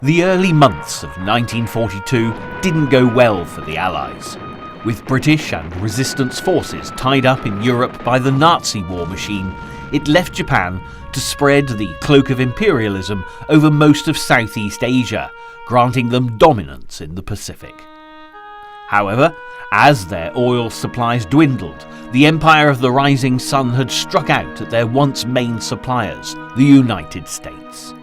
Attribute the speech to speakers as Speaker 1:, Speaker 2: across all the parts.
Speaker 1: The early months of 1942 didn't go well for the Allies. With British and resistance forces tied up in Europe by the Nazi war machine, it left Japan to spread the cloak of imperialism over most of Southeast Asia, granting them dominance in the Pacific. However, as their oil supplies dwindled, the Empire of the Rising Sun had struck out at their once main suppliers, the United States.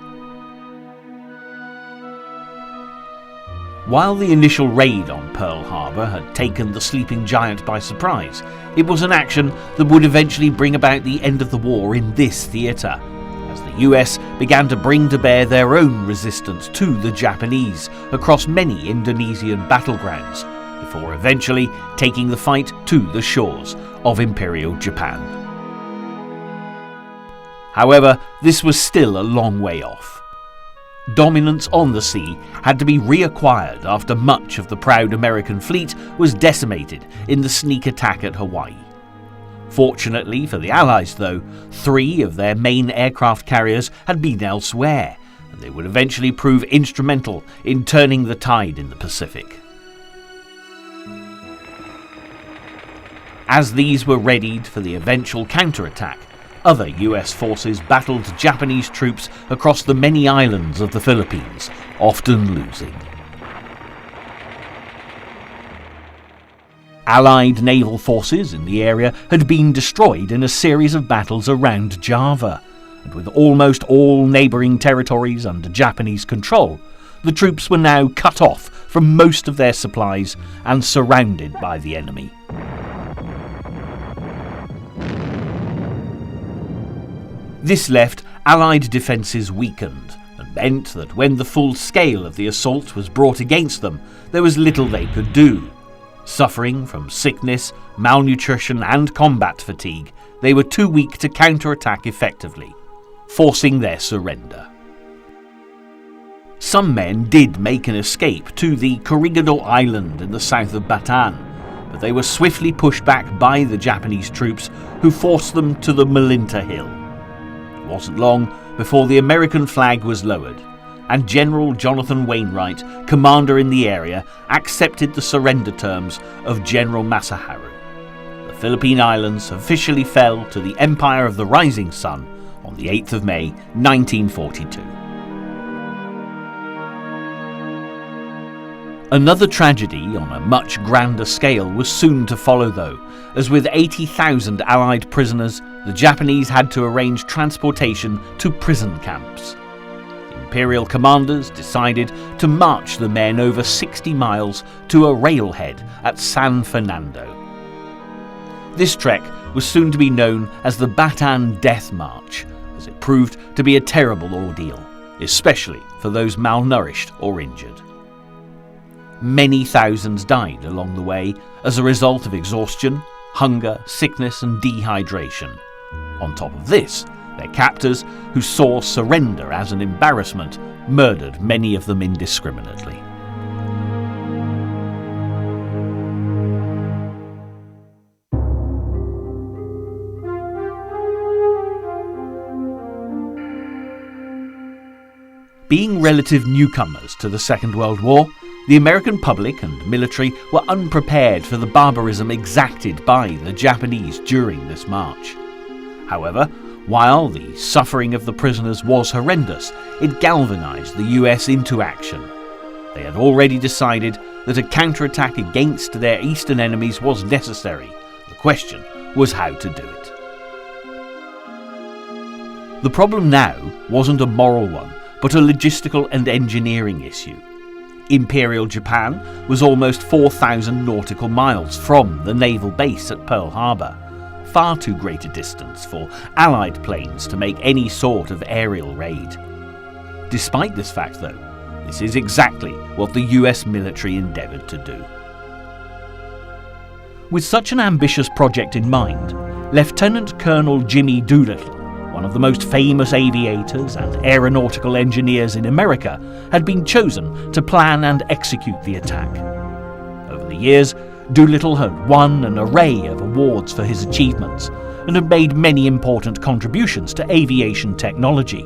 Speaker 1: While the initial raid on Pearl Harbor had taken the sleeping giant by surprise, it was an action that would eventually bring about the end of the war in this theatre, as the US began to bring to bear their own resistance to the Japanese across many Indonesian battlegrounds, before eventually taking the fight to the shores of Imperial Japan. However, this was still a long way off. Dominance on the sea had to be reacquired after much of the proud American fleet was decimated in the sneak attack at Hawaii. Fortunately for the Allies, though, 3 of their main aircraft carriers had been elsewhere, and they would eventually prove instrumental in turning the tide in the Pacific. As these were readied for the eventual counterattack, other US forces battled Japanese troops across the many islands of the Philippines, often losing. Allied naval forces in the area had been destroyed in a series of battles around Java, and with almost all neighbouring territories under Japanese control, the troops were now cut off from most of their supplies and surrounded by the enemy. This left Allied defences weakened and meant that when the full scale of the assault was brought against them, there was little they could do. Suffering from sickness, malnutrition and combat fatigue, they were too weak to counterattack effectively, forcing their surrender. Some men did make an escape to the Corregidor Island in the south of Bataan, but they were swiftly pushed back by the Japanese troops who forced them to the Malinta Hill. It wasn't long before the American flag was lowered, and General Jonathan Wainwright, commander in the area, accepted the surrender terms of General Masaharu. The Philippine Islands officially fell to the Empire of the Rising Sun on the 8th of May 1942. Another tragedy on a much grander scale was soon to follow, though, as with 80,000 Allied prisoners, the Japanese had to arrange transportation to prison camps. Imperial commanders decided to march the men over 60 miles to a railhead at San Fernando. This trek was soon to be known as the Bataan Death March, as it proved to be a terrible ordeal, especially for those malnourished or injured. Many thousands died along the way as a result of exhaustion, hunger, sickness and dehydration. On top of this, their captors, who saw surrender as an embarrassment, murdered many of them indiscriminately. Being relative newcomers to the Second World War, the American public and military were unprepared for the barbarism exacted by the Japanese during this march. However, while the suffering of the prisoners was horrendous, it galvanized the US into action. They had already decided that a counterattack against their eastern enemies was necessary. The question was how to do it. The problem now wasn't a moral one, but a logistical and engineering issue. Imperial Japan was almost 4,000 nautical miles from the naval base at Pearl Harbor, far too great a distance for Allied planes to make any sort of aerial raid. Despite this fact, though, this is exactly what the US military endeavoured to do. With such an ambitious project in mind, Lieutenant Colonel Jimmy Doolittle, one of the most famous aviators and aeronautical engineers in America, had been chosen to plan and execute the attack. Over the years, Doolittle had won an array of awards for his achievements and had made many important contributions to aviation technology.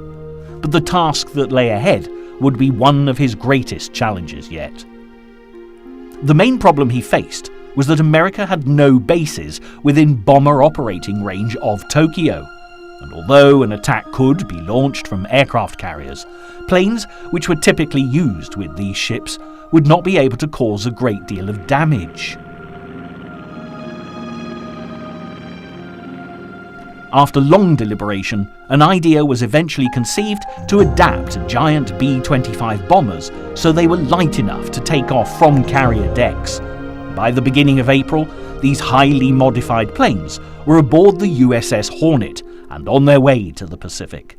Speaker 1: But the task that lay ahead would be one of his greatest challenges yet. The main problem he faced was that America had no bases within bomber operating range of Tokyo, and although an attack could be launched from aircraft carriers, planes which were typically used with these ships would not be able to cause a great deal of damage. After long deliberation, an idea was eventually conceived to adapt giant B-25 bombers so they were light enough to take off from carrier decks. By the beginning of April, these highly modified planes were aboard the USS Hornet and on their way to the Pacific.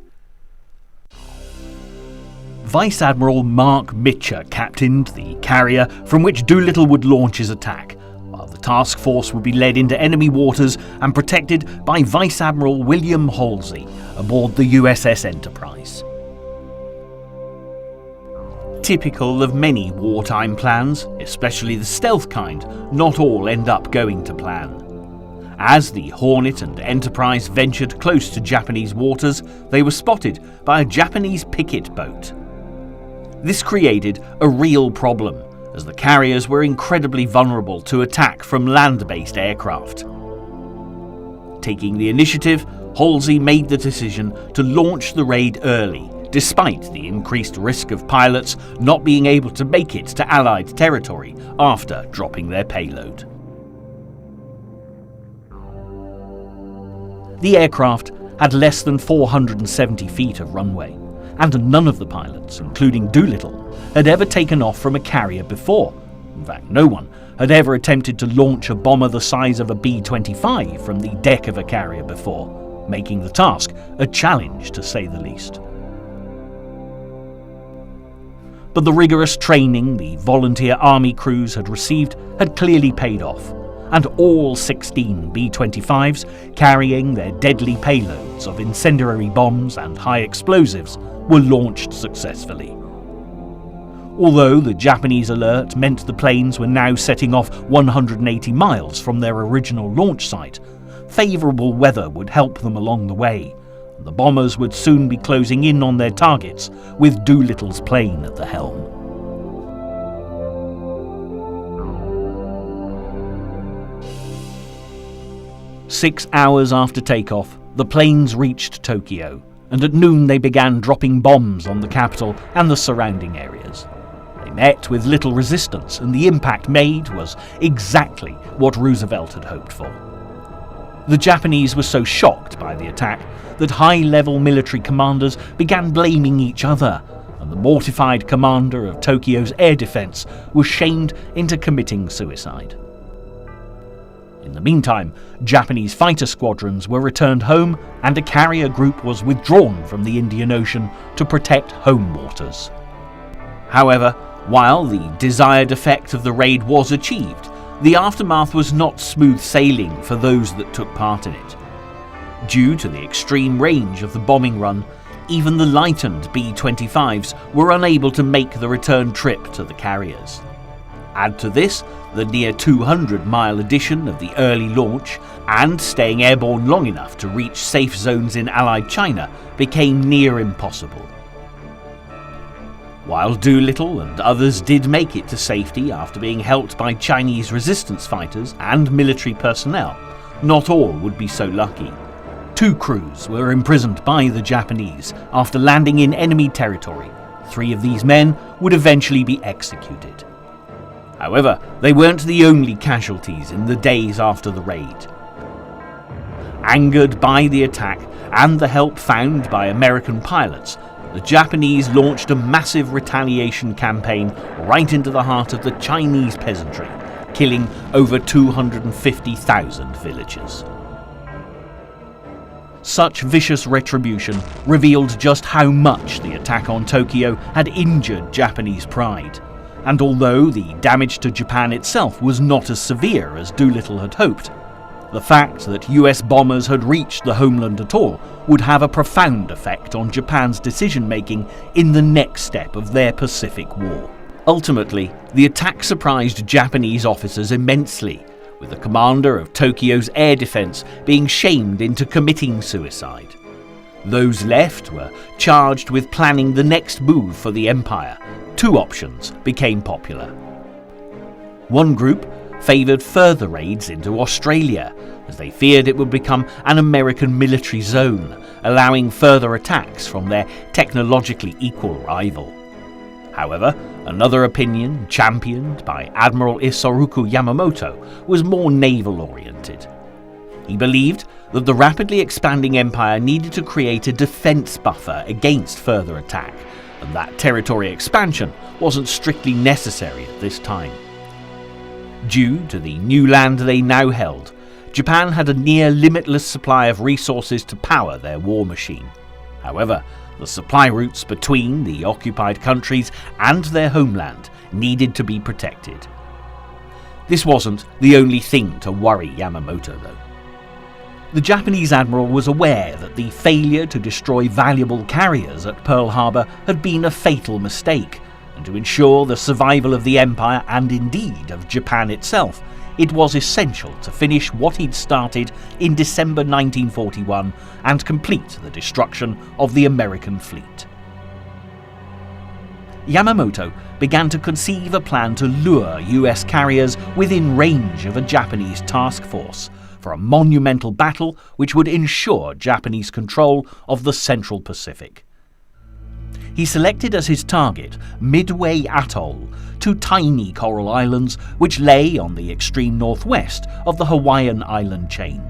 Speaker 1: Vice Admiral Mark Mitcher captained the carrier from which Doolittle would launch his attack, while the task force would be led into enemy waters and protected by Vice Admiral William Halsey aboard the USS Enterprise. Typical of many wartime plans, especially the stealth kind, not all end up going to plan. As the Hornet and Enterprise ventured close to Japanese waters, they were spotted by a Japanese picket boat. This created a real problem, as the carriers were incredibly vulnerable to attack from land-based aircraft. Taking the initiative, Halsey made the decision to launch the raid early, despite the increased risk of pilots not being able to make it to Allied territory after dropping their payload. The aircraft had less than 470 feet of runway, and none of the pilots, including Doolittle, had ever taken off from a carrier before. In fact, no one had ever attempted to launch a bomber the size of a B-25 from the deck of a carrier before, making the task a challenge to say the least. But the rigorous training the volunteer army crews had received had clearly paid off, and all 16 B-25s carrying their deadly payloads of incendiary bombs and high explosives were launched successfully. Although the Japanese alert meant the planes were now setting off 180 miles from their original launch site, favourable weather would help them along the way. The bombers would soon be closing in on their targets, with Doolittle's plane at the helm. Six hours after takeoff, the planes reached Tokyo, and at noon they began dropping bombs on the capital and the surrounding areas. They met with little resistance, and the impact made was exactly what Roosevelt had hoped for. The Japanese were so shocked by the attack that high-level military commanders began blaming each other, and the mortified commander of Tokyo's air defense was shamed into committing suicide. In the meantime, Japanese fighter squadrons were returned home, and a carrier group was withdrawn from the Indian Ocean to protect home waters. However, while the desired effect of the raid was achieved, the aftermath was not smooth sailing for those that took part in it. Due to the extreme range of the bombing run, even the lightened B-25s were unable to make the return trip to the carriers. Add to this the near 200-mile addition of the early launch, and staying airborne long enough to reach safe zones in Allied China became near impossible. While Doolittle and others did make it to safety after being helped by Chinese resistance fighters and military personnel, not all would be so lucky. 2 crews were imprisoned by the Japanese after landing in enemy territory. 3 of these men would eventually be executed. However, they weren't the only casualties in the days after the raid. Angered by the attack and the help found by American pilots, the Japanese launched a massive retaliation campaign right into the heart of the Chinese peasantry, killing over 250,000 villagers. Such vicious retribution revealed just how much the attack on Tokyo had injured Japanese pride. And although the damage to Japan itself was not as severe as Doolittle had hoped, the fact that US bombers had reached the homeland at all would have a profound effect on Japan's decision-making in the next step of their Pacific War. Ultimately, the attack surprised Japanese officers immensely, with the commander of Tokyo's air defense being shamed into committing suicide. Those left were charged with planning the next move for the Empire. Two options became popular. One group favoured further raids into Australia, as they feared it would become an American military zone, allowing further attacks from their technologically equal rival. However, another opinion, championed by Admiral Isoroku Yamamoto, was more naval-oriented. He believed that the rapidly expanding empire needed to create a defence buffer against further attack, and that territory expansion wasn't strictly necessary at this time. Due to the new land they now held, Japan had a near limitless supply of resources to power their war machine. However, the supply routes between the occupied countries and their homeland needed to be protected. This wasn't the only thing to worry Yamamoto, though. The Japanese admiral was aware that the failure to destroy valuable carriers at Pearl Harbor had been a fatal mistake, and to ensure the survival of the empire and indeed of Japan itself, it was essential to finish what he'd started in December 1941 and complete the destruction of the American fleet. Yamamoto began to conceive a plan to lure US carriers within range of a Japanese task force for a monumental battle which would ensure Japanese control of the Central Pacific. He selected as his target Midway Atoll, two tiny coral islands which lay on the extreme northwest of the Hawaiian island chain.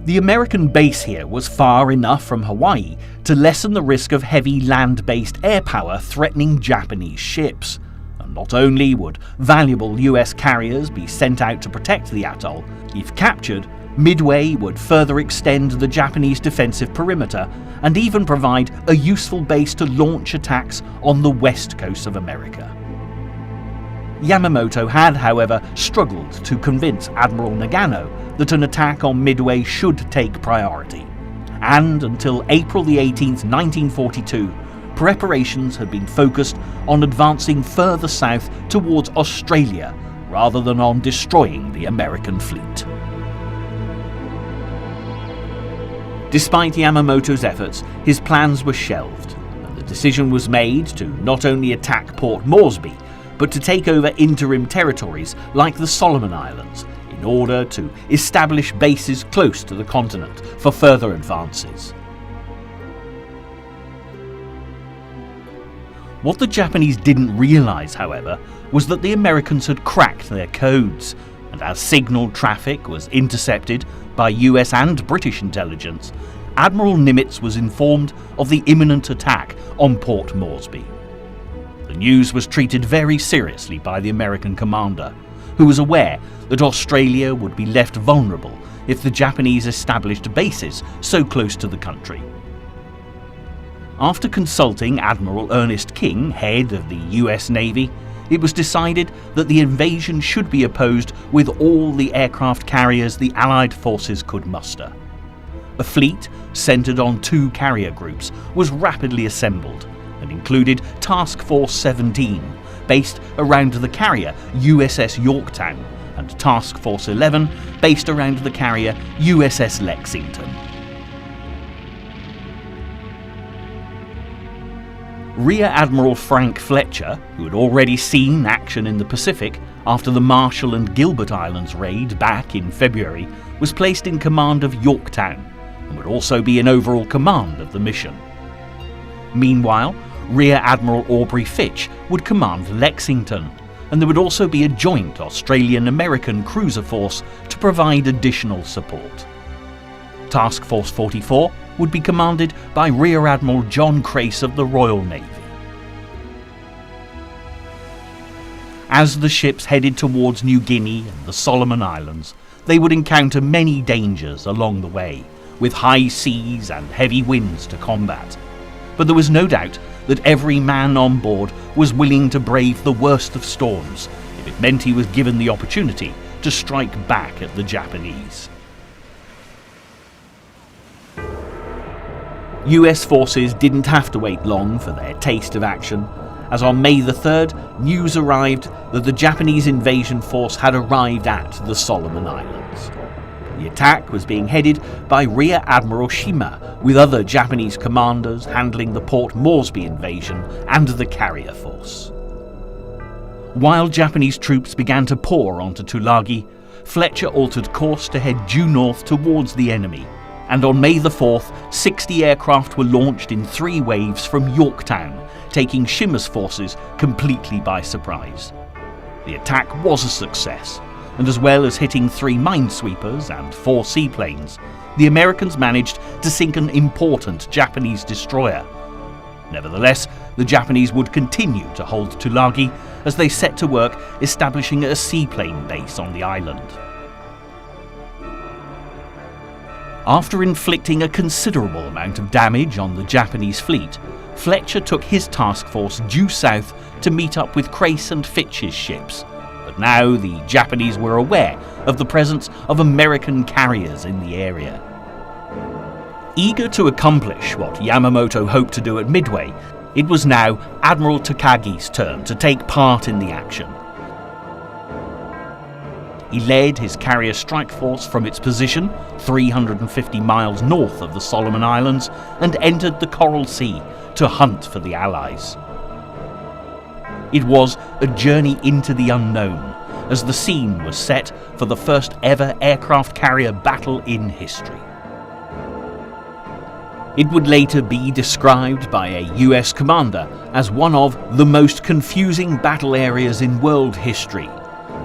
Speaker 1: The American base here was far enough from Hawaii to lessen the risk of heavy land-based air power threatening Japanese ships. And not only would valuable US carriers be sent out to protect the atoll, if captured, Midway would further extend the Japanese defensive perimeter and even provide a useful base to launch attacks on the west coast of America. Yamamoto had, however, struggled to convince Admiral Nagano that an attack on Midway should take priority, and until April 18, 1942, preparations had been focused on advancing further south towards Australia rather than on destroying the American fleet. Despite Yamamoto's efforts, his plans were shelved, and the decision was made to not only attack Port Moresby, but to take over interim territories like the Solomon Islands in order to establish bases close to the continent for further advances. What the Japanese didn't realise, however, was that the Americans had cracked their codes, and as signal traffic was intercepted by US and British intelligence, Admiral Nimitz was informed of the imminent attack on Port Moresby. The news was treated very seriously by the American commander, who was aware that Australia would be left vulnerable if the Japanese established bases so close to the country. After consulting Admiral Ernest King, head of the US Navy, it was decided that the invasion should be opposed with all the aircraft carriers the Allied forces could muster. A fleet centred on two carrier groups was rapidly assembled and included Task Force 17, based around the carrier USS Yorktown, and Task Force 11, based around the carrier USS Lexington. Rear Admiral Frank Fletcher, who had already seen action in the Pacific after the Marshall and Gilbert Islands raid back in February, was placed in command of Yorktown and would also be in overall command of the mission. Meanwhile, Rear Admiral Aubrey Fitch would command Lexington, and there would also be a joint Australian-American cruiser force to provide additional support. Task Force 44 would be commanded by Rear Admiral John Crace of the Royal Navy. As the ships headed towards New Guinea and the Solomon Islands, they would encounter many dangers along the way, with high seas and heavy winds to combat. But there was no doubt that every man on board was willing to brave the worst of storms if it meant he was given the opportunity to strike back at the Japanese. US forces didn't have to wait long for their taste of action, as on May the 3rd, news arrived that the Japanese invasion force had arrived at the Solomon Islands. The attack was being headed by Rear Admiral Shima, with other Japanese commanders handling the Port Moresby invasion and the carrier force. While Japanese troops began to pour onto Tulagi, Fletcher altered course to head due north towards the enemy, and on May the 4th, 60 aircraft were launched in 3 waves from Yorktown, taking Shima's forces completely by surprise. The attack was a success, and as well as hitting 3 minesweepers and 4 seaplanes, the Americans managed to sink an important Japanese destroyer. Nevertheless, the Japanese would continue to hold Tulagi as they set to work establishing a seaplane base on the island. After inflicting a considerable amount of damage on the Japanese fleet, Fletcher took his task force due south to meet up with Crace and Fitch's ships. But now the Japanese were aware of the presence of American carriers in the area. Eager to accomplish what Yamamoto hoped to do at Midway, it was now Admiral Takagi's turn to take part in the action. He led his carrier strike force from its position, 350 miles north of the Solomon Islands, and entered the Coral Sea to hunt for the Allies. It was a journey into the unknown, as the scene was set for the first ever aircraft carrier battle in history. It would later be described by a US commander as one of the most confusing battle areas in world history,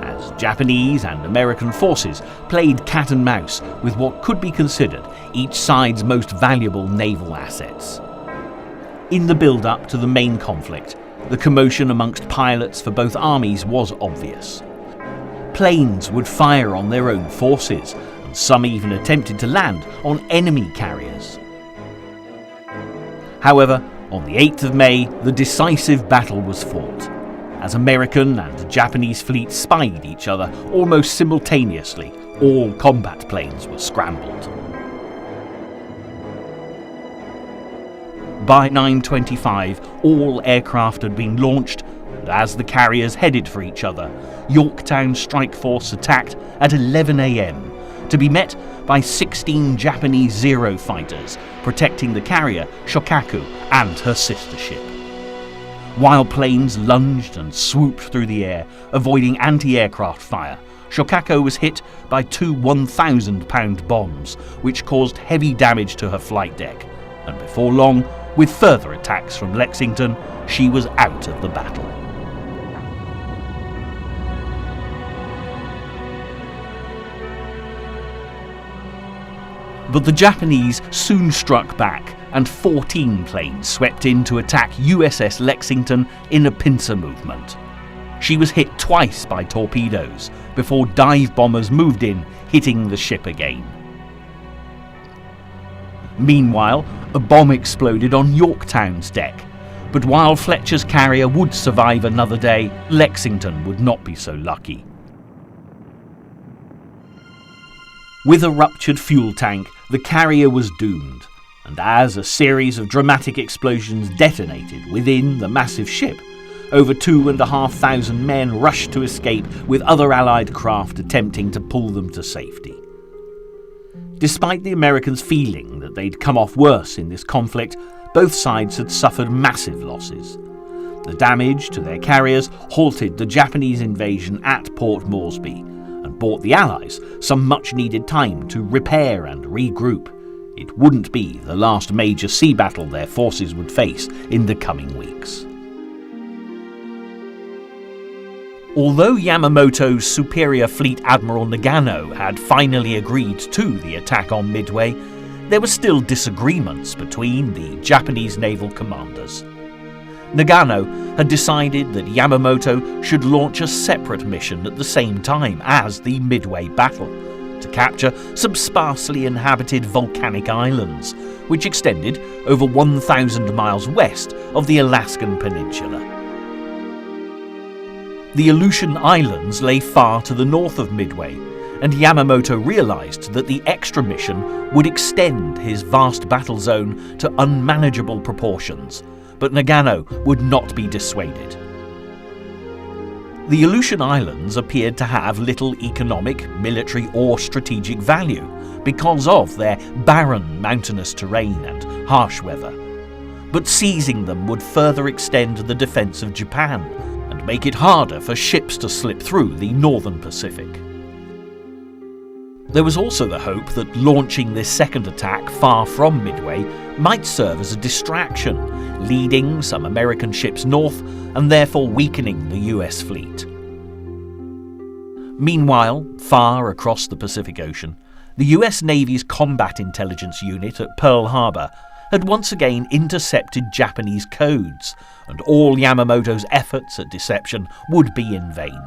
Speaker 1: as Japanese and American forces played cat and mouse with what could be considered each side's most valuable naval assets. In the build-up to the main conflict, the commotion amongst pilots for both armies was obvious. Planes would fire on their own forces, and some even attempted to land on enemy carriers. However, on the 8th of May, the decisive battle was fought, as American and Japanese fleets spied each other almost simultaneously. All combat planes were scrambled. By 9:25, all aircraft had been launched, and as the carriers headed for each other, Yorktown Strike Force attacked at 11 a.m, to be met by 16 Japanese Zero fighters protecting the carrier Shokaku and her sister ship. While planes lunged and swooped through the air, avoiding anti-aircraft fire, Shokaku was hit by 2 1,000-pound bombs, which caused heavy damage to her flight deck, and before long, with further attacks from Lexington, she was out of the battle. But the Japanese soon struck back, and 14 planes swept in to attack USS Lexington in a pincer movement. She was hit twice by torpedoes before dive bombers moved in, hitting the ship again. Meanwhile, a bomb exploded on Yorktown's deck, but while Fletcher's carrier would survive another day, Lexington would not be so lucky. With a ruptured fuel tank, the carrier was doomed, and as a series of dramatic explosions detonated within the massive ship, over 2,500 men rushed to escape, with other Allied craft attempting to pull them to safety. Despite the Americans feeling that they'd come off worse in this conflict, both sides had suffered massive losses. The damage to their carriers halted the Japanese invasion at Port Moresby, and bought the Allies some much-needed time to repair and regroup. It wouldn't be the last major sea battle their forces would face in the coming weeks. Although Yamamoto's superior fleet admiral Nagano had finally agreed to the attack on Midway, there were still disagreements between the Japanese naval commanders. Nagano had decided that Yamamoto should launch a separate mission at the same time as the Midway battle, to capture some sparsely inhabited volcanic islands, which extended over 1,000 miles west of the Alaskan peninsula. The Aleutian Islands lay far to the north of Midway, and Yamamoto realized that the extra mission would extend his vast battle zone to unmanageable proportions, but Nagano would not be dissuaded. The Aleutian Islands appeared to have little economic, military or strategic value because of their barren mountainous terrain and harsh weather. But seizing them would further extend the defence of Japan and make it harder for ships to slip through the northern Pacific. There was also the hope that launching this second attack far from Midway might serve as a distraction, leading some American ships north and therefore weakening the US fleet. Meanwhile, far across the Pacific Ocean, the US Navy's Combat Intelligence Unit at Pearl Harbor had once again intercepted Japanese codes, and all Yamamoto's efforts at deception would be in vain.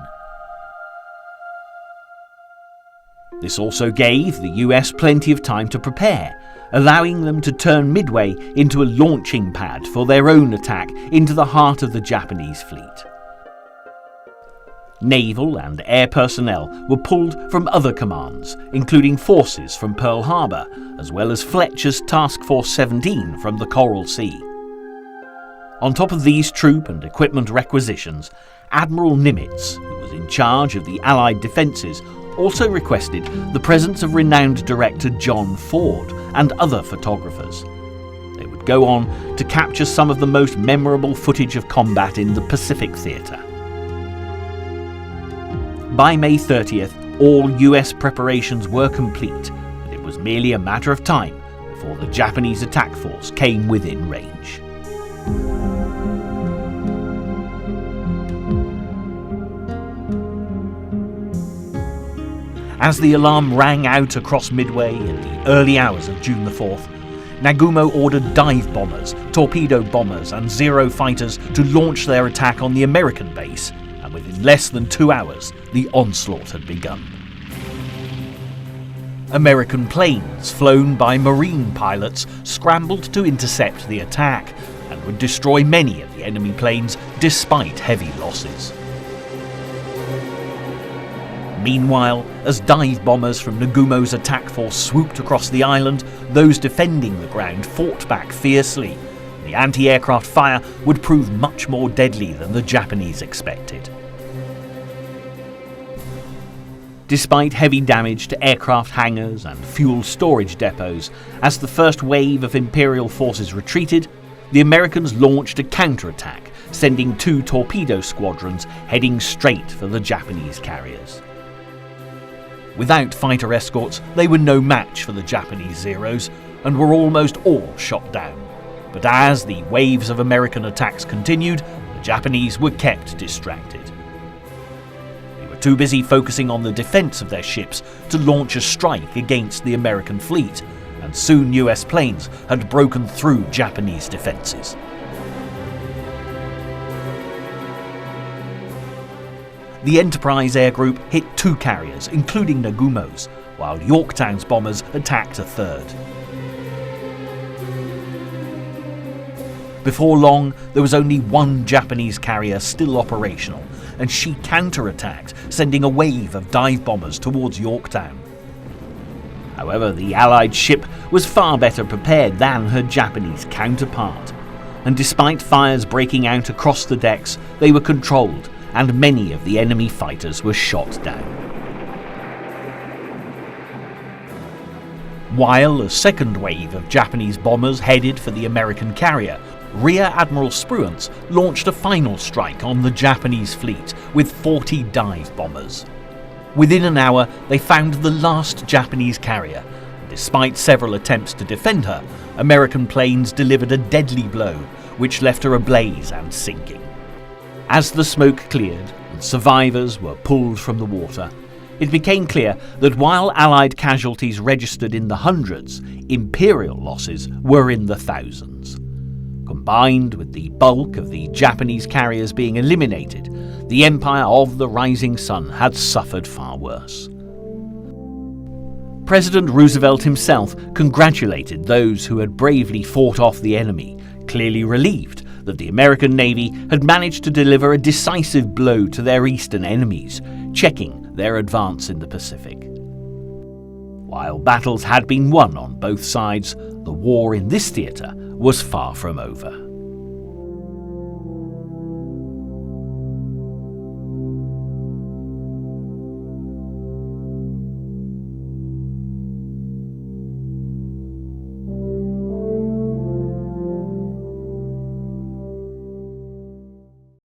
Speaker 1: This also gave the US plenty of time to prepare, allowing them to turn Midway into a launching pad for their own attack into the heart of the Japanese fleet. Naval and air personnel were pulled from other commands, including forces from Pearl Harbor, as well as Fletcher's Task Force 17 from the Coral Sea. On top of these troop and equipment requisitions, Admiral Nimitz, who was in charge of the Allied defences, also requested the presence of renowned director John Ford and other photographers. They would go on to capture some of the most memorable footage of combat in the Pacific theatre. By May 30th, all US preparations were complete, and it was merely a matter of time before the Japanese attack force came within range. As the alarm rang out across Midway in the early hours of June the 4th, Nagumo ordered dive bombers, torpedo bombers and Zero fighters to launch their attack on the American base, and within less than 2 hours, the onslaught had begun. American planes, flown by Marine pilots, scrambled to intercept the attack and would destroy many of the enemy planes despite heavy losses. Meanwhile, as dive bombers from Nagumo's attack force swooped across the island, those defending the ground fought back fiercely. The anti-aircraft fire would prove much more deadly than the Japanese expected. Despite heavy damage to aircraft hangars and fuel storage depots, as the first wave of Imperial forces retreated, the Americans launched a counterattack, sending 2 torpedo squadrons heading straight for the Japanese carriers. Without fighter escorts, they were no match for the Japanese Zeros and were almost all shot down. But as the waves of American attacks continued, the Japanese were kept distracted. They were too busy focusing on the defense of their ships to launch a strike against the American fleet, and soon US planes had broken through Japanese defenses. The Enterprise Air Group hit 2 carriers, including Nagumo's, while Yorktown's bombers attacked a third. Before long, there was only 1 Japanese carrier still operational, and she counterattacked, sending a wave of dive bombers towards Yorktown. However, the Allied ship was far better prepared than her Japanese counterpart, and despite fires breaking out across the decks, they were controlled, and many of the enemy fighters were shot down. While a second wave of Japanese bombers headed for the American carrier, Rear Admiral Spruance launched a final strike on the Japanese fleet with 40 dive bombers. Within an hour, they found the last Japanese carrier. Despite several attempts to defend her, American planes delivered a deadly blow, which left her ablaze and sinking. As the smoke cleared and survivors were pulled from the water, it became clear that while Allied casualties registered in the hundreds, Imperial losses were in the thousands. Combined with the bulk of the Japanese carriers being eliminated, the Empire of the Rising Sun had suffered far worse. President Roosevelt himself congratulated those who had bravely fought off the enemy, clearly relieved that the American Navy had managed to deliver a decisive blow to their eastern enemies, checking their advance in the Pacific. While battles had been won on both sides, the war in this theatre was far from over.